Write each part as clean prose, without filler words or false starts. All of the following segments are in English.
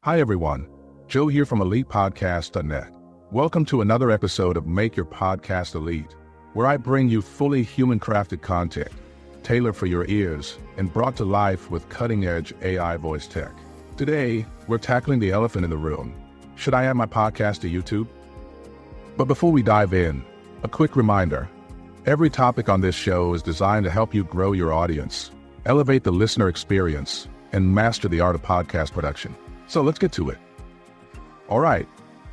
Hi everyone, Joe here from ElitePodcasts-dot-net. Welcome to another episode of Make Your Podcast Elite, where I bring you fully human-crafted content, tailored for your ears and brought to life with cutting-edge AI voice tech. Today, we're tackling the elephant in the room. Should I add my podcast to YouTube? But before we dive in, a quick reminder. Every topic on this show is designed to help you grow your audience, elevate the listener experience, and master the art of podcast production. So let's get to it. All right,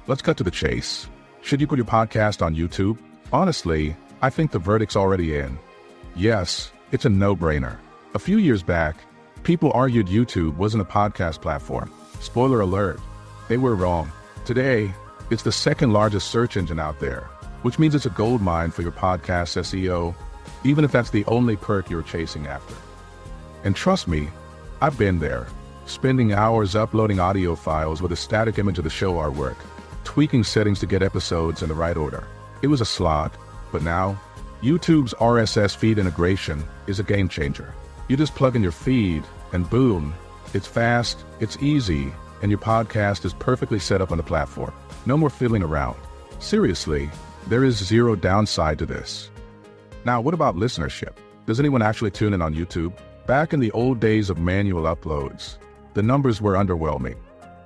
let's cut to the chase. Should you put your podcast on YouTube? Honestly, I think the verdict's already in. Yes, it's a no-brainer. A few years back, people argued YouTube wasn't a podcast platform. Spoiler alert, they were wrong. Today, it's the second largest search engine out there, which means it's a goldmine for your podcast SEO, even if that's the only perk you're chasing after. And trust me, I've been there, spending hours uploading audio files with a static image of the show artwork, tweaking settings to get episodes in the right order. It was a slog, but now, YouTube's RSS feed integration is a game changer. You just plug in your feed, and boom, it's fast, it's easy, and your podcast is perfectly set up on the platform. No more fiddling around. Seriously, there is zero downside to this. Now, what about listenership? Does anyone actually tune in on YouTube? Back in the old days of manual uploads, the numbers were underwhelming.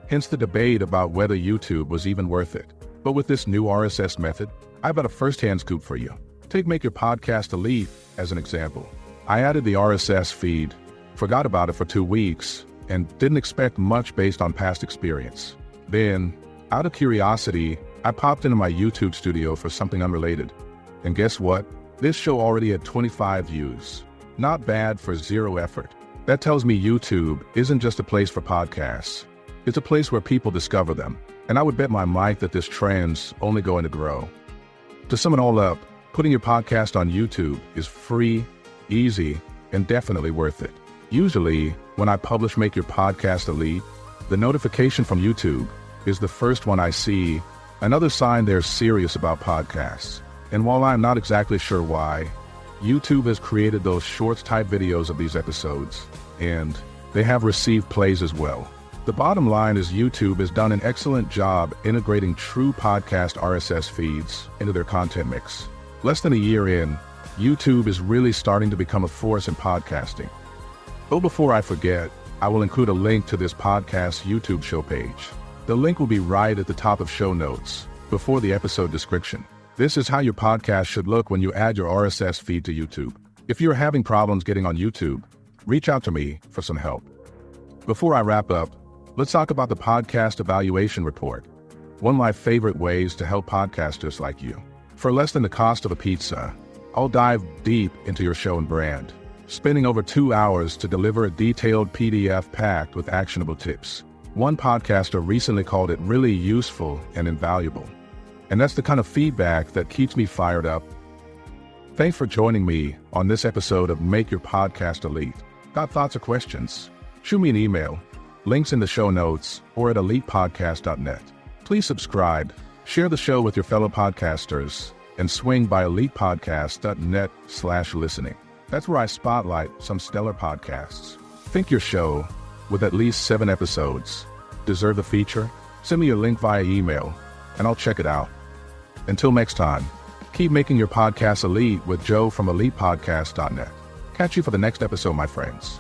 Hence the debate about whether YouTube was even worth it. But with this new RSS method, I've got a first-hand scoop for you. Take Make Your Podcast Elite as an example. I added the RSS feed, forgot about it for 2 weeks, and didn't expect much based on past experience. Then, out of curiosity, I popped into my YouTube studio for something unrelated. And guess what? This show already had 25 views. Not bad for zero effort. That tells me YouTube isn't just a place for podcasts. It's a place where people discover them. And I would bet my mic that this trend's only going to grow. To sum it all up, putting your podcast on YouTube is free, easy, and definitely worth it. Usually, when I publish Make Your Podcast Elite, the notification from YouTube is the first one I see, another sign they're serious about podcasts. And while I'm not exactly sure why, YouTube has created those short-type videos of these episodes, and they have received plays as well. The bottom line is YouTube has done an excellent job integrating true podcast RSS feeds into their content mix. Less than a year in, YouTube is really starting to become a force in podcasting. But before I forget, I will include a link to this podcast's YouTube show page. The link will be right at the top of show notes, before the episode description. This is how your podcast should look when you add your RSS feed to YouTube. If you're having problems getting on YouTube, reach out to me for some help. Before I wrap up, let's talk about the podcast evaluation report, one of my favorite ways to help podcasters like you. For less than the cost of a pizza, I'll dive deep into your show and brand, spending over 2 hours to deliver a detailed PDF packed with actionable tips. One podcaster recently called it really useful and invaluable. And that's the kind of feedback that keeps me fired up. Thanks for joining me on this episode of Make Your Podcast Elite. Got thoughts or questions? Shoot me an email. Links in the show notes or at ElitePodcasts-dot-net. Please subscribe, share the show with your fellow podcasters, and swing by ElitePodcasts-dot-net/listening. That's where I spotlight some stellar podcasts. Think your show, with at least 7 episodes, deserve the feature? Send me your link via email, and I'll check it out. Until next time, keep making your podcast elite with Joe from ElitePodcasts-dot-net. Catch you for the next episode, my friends.